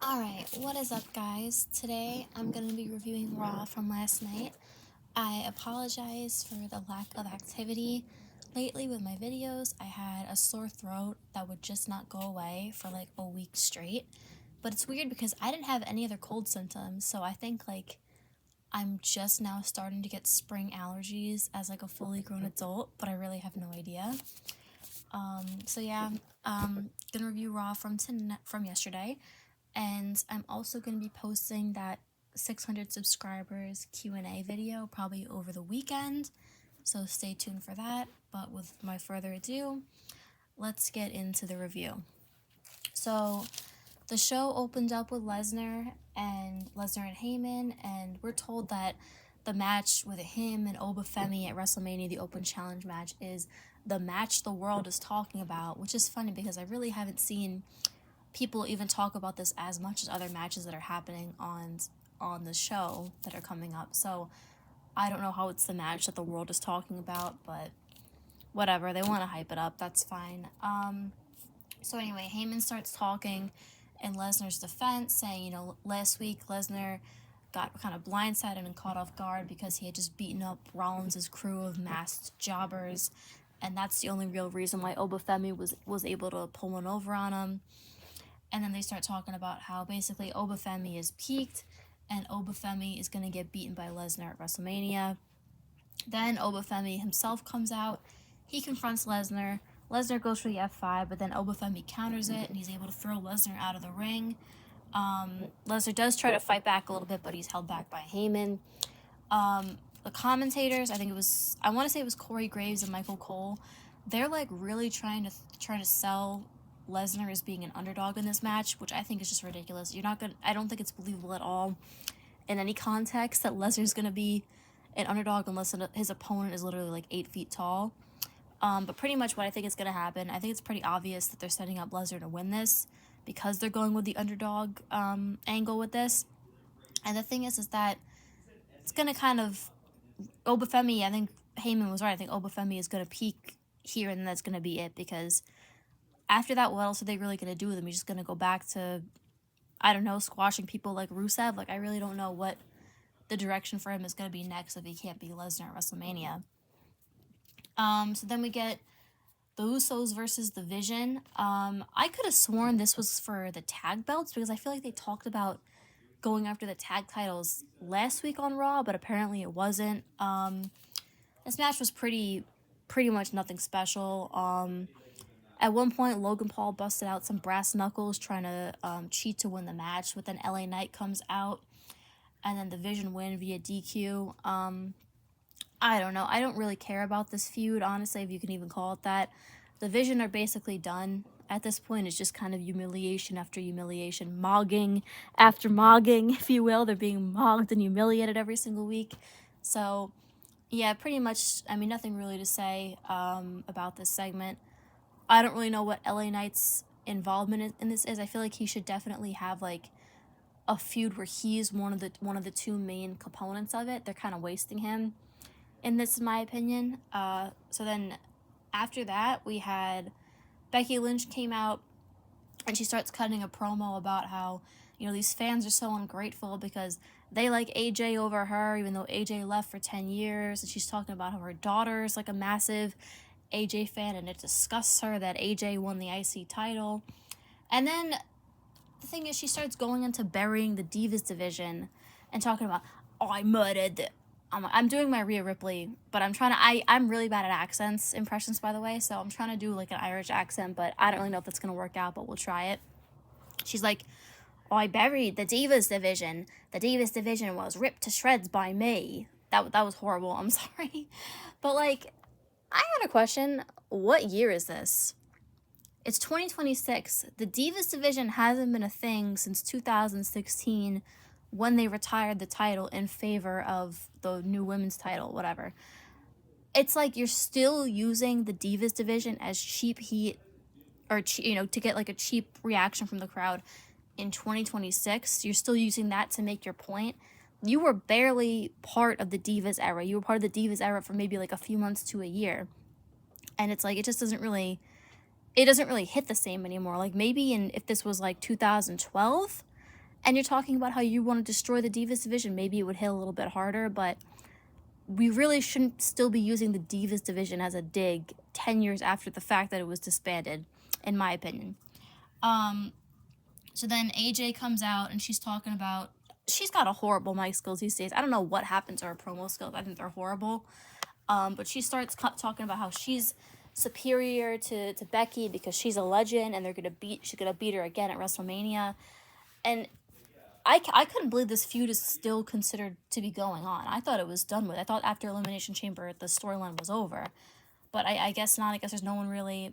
Alright, what is up, guys? Today I'm going to be reviewing Raw from last night. I apologize for the lack of activity lately with my videos. I had a sore throat that would just not go away for like a week straight. But it's weird because I didn't have any other cold symptoms, so I think I'm just now starting to get spring allergies as like a fully grown adult, but I really have no idea. Gonna review Raw from yesterday. And I'm also going to be posting that 600 subscribers Q&A video probably over the weekend, so stay tuned for that. But with my further ado, let's get into the review. So the show opened up with Lesnar and Heyman, and we're told that the match with him and Obafemi at WrestleMania, the Open Challenge match, is the match the world is talking about, which is funny because I really haven't seen people even talk about this as much as other matches that are happening on the show that are coming up. So I don't know how it's the match that the world is talking about, but whatever, they want to hype it up, that's fine. So anyway, Heyman starts talking in Lesnar's defense, saying, last week Lesnar got kind of blindsided and caught off guard because he had just beaten up Rollins' crew of masked jobbers, and that's the only real reason why Obafemi was able to pull one over on him. And then they start talking about how basically Obafemi is peaked and Obafemi is going to get beaten by Lesnar at WrestleMania. Then Obafemi himself comes out. He confronts Lesnar. Lesnar goes for the F5, but then Obafemi counters it and he's able to throw Lesnar out of the ring. Lesnar does try to fight back a little bit, but he's held back by Heyman. The commentators, I want to say it was Corey Graves and Michael Cole. They're like really trying to sell Lesnar as being an underdog in this match, which I think is just ridiculous. I don't think it's believable at all in any context that Lesnar's gonna be an underdog unless his opponent is literally like 8 feet tall. But pretty much what I think is gonna happen, I think it's pretty obvious that they're setting up Lesnar to win this because they're going with the underdog angle with this. And the thing is that it's gonna kind of Obafemi, I think Heyman was right. I think Obafemi is gonna peak here, and that's gonna be it, because after that, what else are they really going to do with him? He's just going to go back to, I don't know, squashing people like Rusev? Like, I really don't know what the direction for him is going to be next if he can't be Lesnar at WrestleMania. So then we get the Usos versus the Vision. I could have sworn this was for the tag belts because I feel like they talked about going after the tag titles last week on Raw, but apparently it wasn't. This match was pretty much nothing special. At one point, Logan Paul busted out some brass knuckles trying to cheat to win the match, but then LA Knight comes out, and then the Vision win via DQ. I don't know. I don't really care about this feud, honestly, if you can even call it that. The Vision are basically done. At this point, it's just kind of humiliation after humiliation, mogging after mogging, if you will. They're being mogged and humiliated every single week. So, yeah, pretty much, nothing really to say about this segment. I don't really know what LA Knight's involvement in this is. I feel like he should definitely have like a feud where he's one of the two main components of it. They're kind of wasting him in this, in my opinion. So then after that, we had Becky Lynch came out and she starts cutting a promo about how, these fans are so ungrateful because they like AJ over her, even though AJ left for 10 years. And she's talking about how her daughter is like a massive AJ fan, and it disgusts her that AJ won the IC title. And then the thing is, she starts going into burying the Divas division and talking about, I murdered I'm doing my Rhea Ripley, but I'm really bad at impressions, by the way, so I'm trying to do like an Irish accent, but I don't really know if that's gonna work out, but we'll try it. She's like, I buried the Divas division. The Divas division was ripped to shreds by me. That was horrible, I'm sorry. But like, I had a question. What year is this? It's 2026. The Divas division hasn't been a thing since 2016 when they retired the title in favor of the new women's title, whatever. It's like you're still using the Divas division as cheap heat, or, to get like a cheap reaction from the crowd in 2026. You're still using that to make your point. You were barely part of the Divas era. You were part of the Divas era for maybe like a few months to a year. And it's like, it doesn't really hit the same anymore. Like maybe if this was like 2012, and you're talking about how you want to destroy the Divas division, maybe it would hit a little bit harder, but we really shouldn't still be using the Divas division as a dig 10 years after the fact that it was disbanded, in my opinion. So then AJ comes out and she's talking about, she's got a horrible mic skills these days. I don't know what happened to her promo skills. I think they're horrible. But she starts talking about how she's superior to Becky because she's a legend and she's gonna beat her again at WrestleMania. And I couldn't believe this feud is still considered to be going on. I thought it was done with. I thought after Elimination Chamber the storyline was over. But I guess not. I guess there's no one really,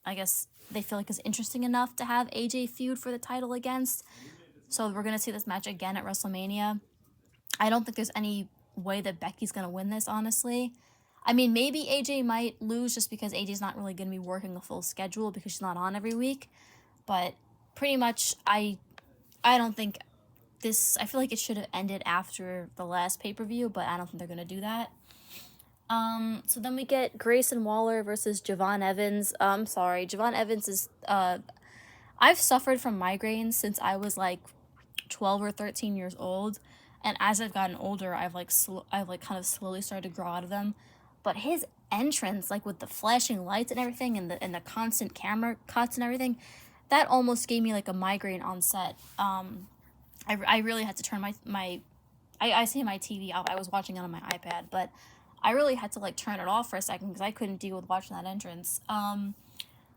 I guess they feel like it's interesting enough to have AJ feud for the title against. So we're going to see this match again at WrestleMania. I don't think there's any way that Becky's going to win this, honestly. I mean, maybe AJ might lose just because AJ's not really going to be working a full schedule because she's not on every week. But pretty much, I don't think this, I feel like it should have ended after the last pay-per-view, but I don't think they're going to do that. So then we get Grayson Waller versus Javon Evans. I'm sorry, Javon Evans is, I've suffered from migraines since I was like 12 or 13 years old, and as I've gotten older, I've kind of slowly started to grow out of them. But his entrance, like with the flashing lights and everything, and the constant camera cuts and everything, that almost gave me like a migraine on set. I really had to turn I see my TV off. I was watching it on my iPad, but I really had to like turn it off for a second because I couldn't deal with watching that entrance.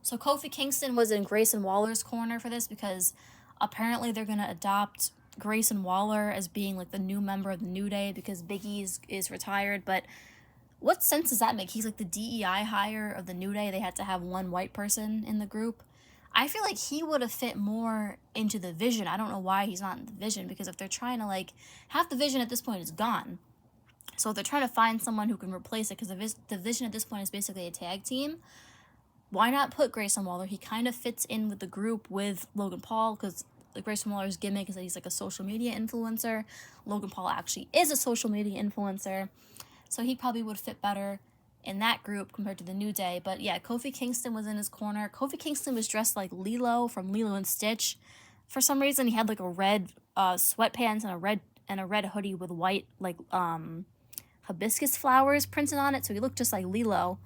So Kofi Kingston was in Grayson Waller's corner for this because apparently they're going to adopt Grayson Waller as being like the new member of the New Day because Big E is retired. But what sense does that make? He's like the DEI hire of the New Day. They had to have one white person in the group. I feel like he would have fit more into the Vision. I don't know why he's not in the Vision, because if they're trying to like, half the Vision at this point is gone. So if they're trying to find someone who can replace it, because the Vision at this point is basically a tag team, why not put Grayson Waller? He kind of fits in with the group with Logan Paul, because Grayson Waller's gimmick is that he's like a social media influencer. Logan Paul actually is a social media influencer, so he probably would fit better in that group compared to the New Day. But yeah, Kofi Kingston was in his corner. Kofi Kingston was dressed like Lilo from Lilo and Stitch. For some reason, he had like a red sweatpants and a red hoodie with white like hibiscus flowers printed on it, so he looked just like Lilo.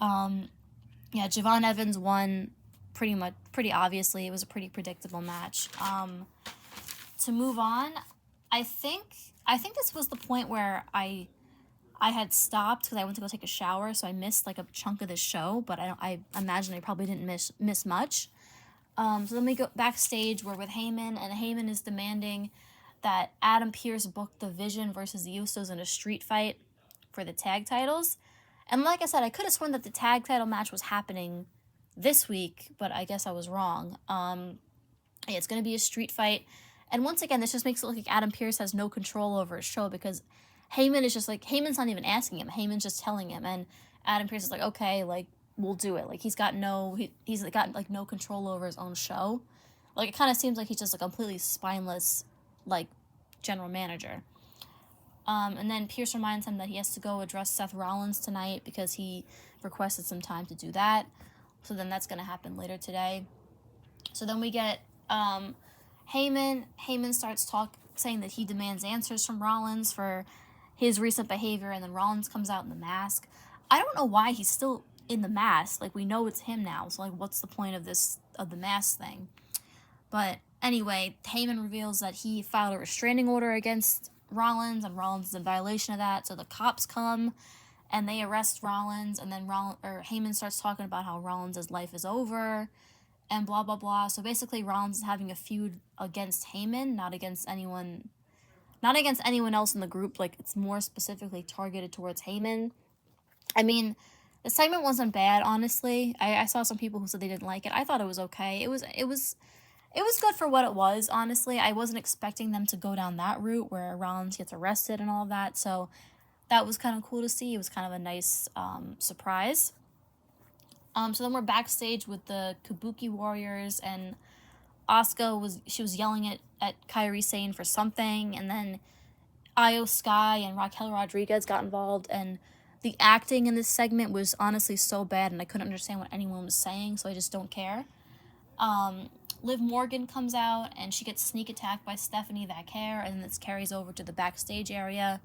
Yeah, Javon Evans won pretty obviously. It was a pretty predictable match. To move on, I think this was the point where I had stopped because I went to go take a shower, so I missed like a chunk of the show, but I imagine I probably didn't miss much. So then we go backstage. We're with Heyman, and Heyman is demanding that Adam Pearce book the Vision versus the Usos in a street fight for the tag titles. And like I said, I could have sworn that the tag title match was happening this week, but I guess I was wrong. Yeah, it's going to be a street fight. And once again, this just makes it look like Adam Pearce has no control over his show, because Heyman is just like, Heyman's not even asking him. Heyman's just telling him. And Adam Pearce is like, okay, like, we'll do it. Like, he's got no control over his own show. Like, it kind of seems like he's just a completely spineless, like, general manager. And then Pierce reminds him that he has to go address Seth Rollins tonight because he requested some time to do that. So then that's going to happen later today. So then we get Heyman. Heyman starts saying that he demands answers from Rollins for his recent behavior, and then Rollins comes out in the mask. I don't know why he's still in the mask. Like, we know it's him now, so like, what's the point of the mask thing? But anyway, Heyman reveals that he filed a restraining order against Rollins, and Rollins is in violation of that. So the cops come and they arrest Rollins, and then Heyman starts talking about how Rollins' life is over and blah blah blah. So basically, Rollins is having a feud against Heyman, not against anyone else in the group. Like, it's more specifically targeted towards Heyman. I mean, the segment wasn't bad, honestly. I saw some people who said they didn't like it. I thought it was okay. It was good for what it was, honestly. I wasn't expecting them to go down that route where Rollins gets arrested and all of that, so that was kind of cool to see. It was kind of a nice surprise. So then we're backstage with the Kabuki Warriors, and Asuka was yelling at Kairi Sane for something, and then Io Sky and Raquel Rodriguez got involved, and the acting in this segment was honestly so bad, and I couldn't understand what anyone was saying, so I just don't care. Liv Morgan comes out, and she gets sneak attacked by Stephanie that care, and this carries over to the backstage area.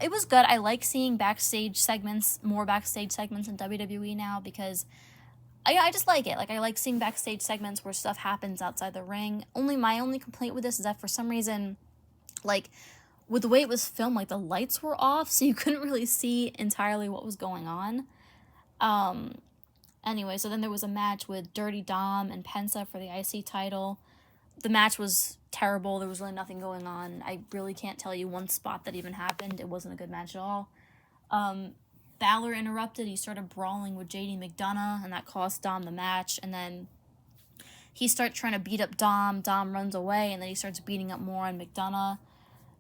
It was good. I like seeing more backstage segments in WWE now, because I just like it. Like, I like seeing backstage segments where stuff happens outside the ring. My only complaint with this is that for some reason, like, with the way it was filmed, like, the lights were off, so you couldn't really see entirely what was going on. Anyway, so then there was a match with Dirty Dom and Penta for the IC title. The match was terrible. There was really nothing going on. I really can't tell you one spot that even happened. It wasn't a good match at all. Balor interrupted. He started brawling with JD McDonough, and that cost Dom the match. And then he starts trying to beat up Dom. Dom runs away, and then he starts beating up more on McDonough.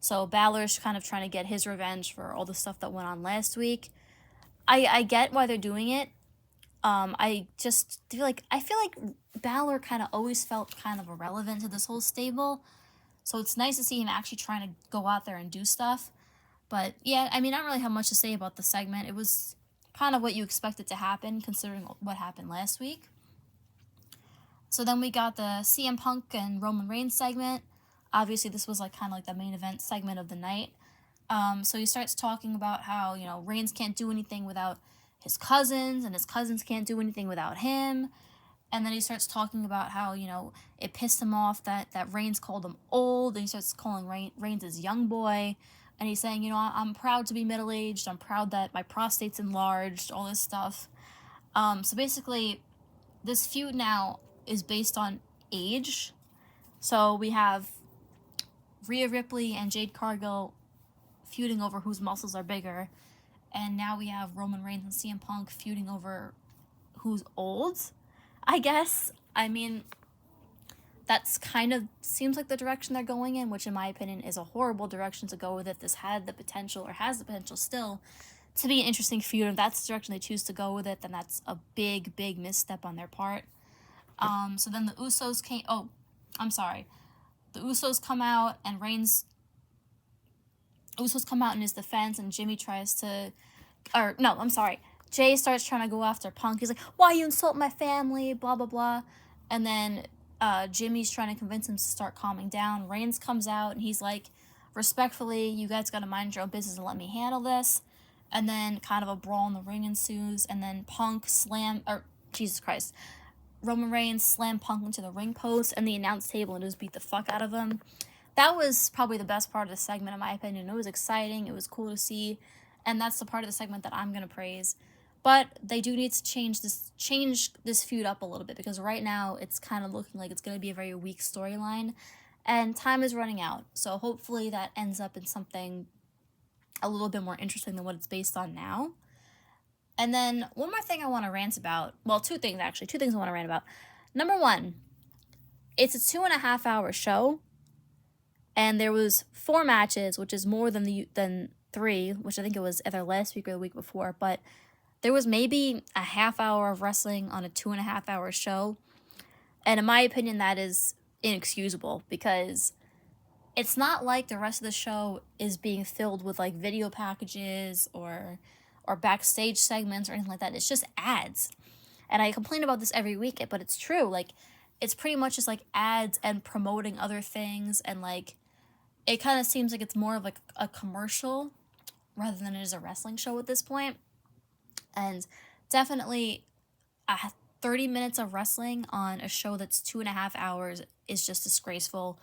So Balor's kind of trying to get his revenge for all the stuff that went on last week. I get why they're doing it. I just feel like Balor kind of always felt kind of irrelevant to this whole stable. So it's nice to see him actually trying to go out there and do stuff. But yeah, I mean, I don't really have much to say about the segment. It was kind of what you expected to happen, considering what happened last week. So then we got the CM Punk and Roman Reigns segment. Obviously, this was like kind of like the main event segment of the night. So he starts talking about how, Reigns can't do anything without his cousins, and his cousins can't do anything without him. And then he starts talking about how, it pissed him off that Reigns called him old, and he starts calling Reigns his young boy. And he's saying, I'm proud to be middle-aged, I'm proud that my prostate's enlarged, all this stuff. So basically, this feud now is based on age. So we have Rhea Ripley and Jade Cargill feuding over whose muscles are bigger. And now we have Roman Reigns and CM Punk feuding over who's old, I guess. I mean, that's kind of seems like the direction they're going in, which in my opinion is a horrible direction to go with it. This has the potential still to be an interesting feud. If that's the direction they choose to go with it, then that's a big, big misstep on their part. So then the Usos The Usos come out, and Usos come out in his defense, and Jay starts trying to go after Punk. He's like, why you insult my family, blah, blah, blah. And then Jimmy's trying to convince him to start calming down. Reigns comes out, and he's like, respectfully, you guys gotta mind your own business and let me handle this. And then kind of a brawl in the ring ensues, and then Roman Reigns slammed Punk into the ring post and the announce table and just beat the fuck out of him. That was probably the best part of the segment, in my opinion. It was exciting. It was cool to see. And that's the part of the segment that I'm going to praise. But they do need to change this feud up a little bit, because right now it's kind of looking like it's going to be a very weak storyline. And time is running out. So hopefully that ends up in something a little bit more interesting than what it's based on now. And then one more thing I want to rant about. Well, two things I want to rant about. Number one, it's a 2.5 hour show. And there was 4 matches, which is more than 3, which I think it was either last week or the week before. But there was maybe a half hour of wrestling on a 2.5 hour show. And in my opinion, that is inexcusable, because it's not like the rest of the show is being filled with like video packages or backstage segments or anything like that. It's just ads. And I complain about this every week, but it's true. Like, it's pretty much just like ads and promoting other things, and like it kind of seems like it's more of like a commercial rather than it is a wrestling show at this point. And definitely 30 minutes of wrestling on a show that's 2.5 hours is just disgraceful.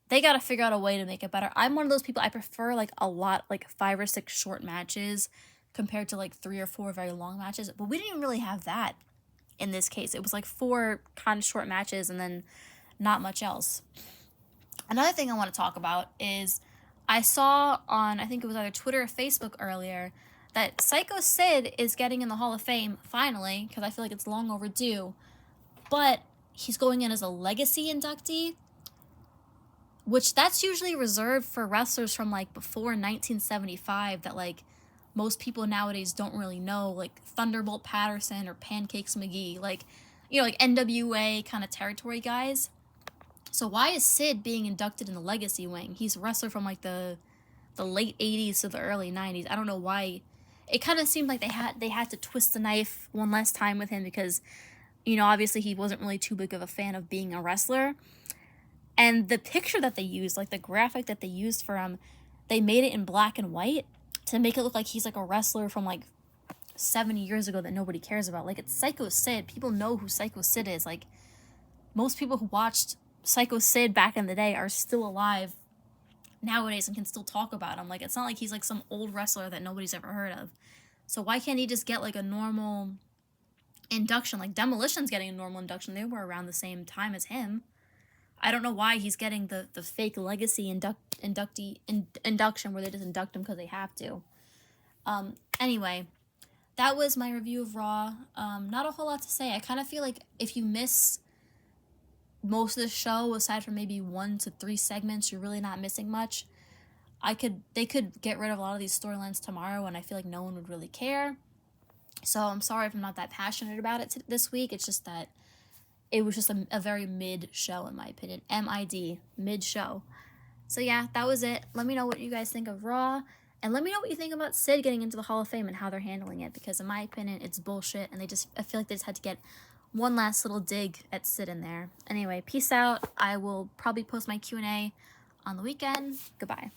They got to figure out a way to make it better. I'm one of those people, I prefer like a lot, like 5 or 6 short matches compared to like 3 or 4 very long matches. But we didn't even really have that in this case. It was like 4 kind of short matches and then not much else. Another thing I want to talk about is I saw on, I think it was either Twitter or Facebook earlier, that Psycho Sid is getting in the Hall of Fame, finally, because I feel like it's long overdue. But he's going in as a legacy inductee, which that's usually reserved for wrestlers from like before 1975 that like most people nowadays don't really know, like Thunderbolt Patterson or Pancakes McGee, like, like NWA kind of territory guys. So why is Sid being inducted in the legacy wing? He's a wrestler from like the late 80s to the early 90s. I don't know why. It kind of seemed like they had to twist the knife one last time with him, because You know, obviously he wasn't really too big of a fan of being a wrestler. And the picture that they used, like the graphic that they used for him, they made it in black and white to make it look like he's like a wrestler from like 70 years ago that nobody cares about. Like, it's Psycho Sid. People know who Psycho Sid is. Like, most people who watched Psycho Sid back in the day are still alive nowadays and can still talk about him. Like, it's not like he's like some old wrestler that nobody's ever heard of. So why can't he just get like a normal induction? Like, Demolition's getting a normal induction. They were around the same time as him. I don't know why he's getting the fake legacy induction where they just induct him because they have to. Anyway, that was my review of Raw. Not a whole lot to say. I kind of feel like if you miss most of the show, aside from maybe 1 to 3 segments, you're really not missing much. They could get rid of a lot of these storylines tomorrow, and I feel like no one would really care. So I'm sorry if I'm not that passionate about it this week. It's just that it was just a very mid show, in my opinion. MID, mid show. So yeah, that was it. Let me know what you guys think of Raw. And let me know what you think about Sid getting into the Hall of Fame and how they're handling it. Because in my opinion, it's bullshit. And I feel like they just had to get one last little dig at Sid in there. Anyway, peace out. I will probably post my Q&A on the weekend. Goodbye.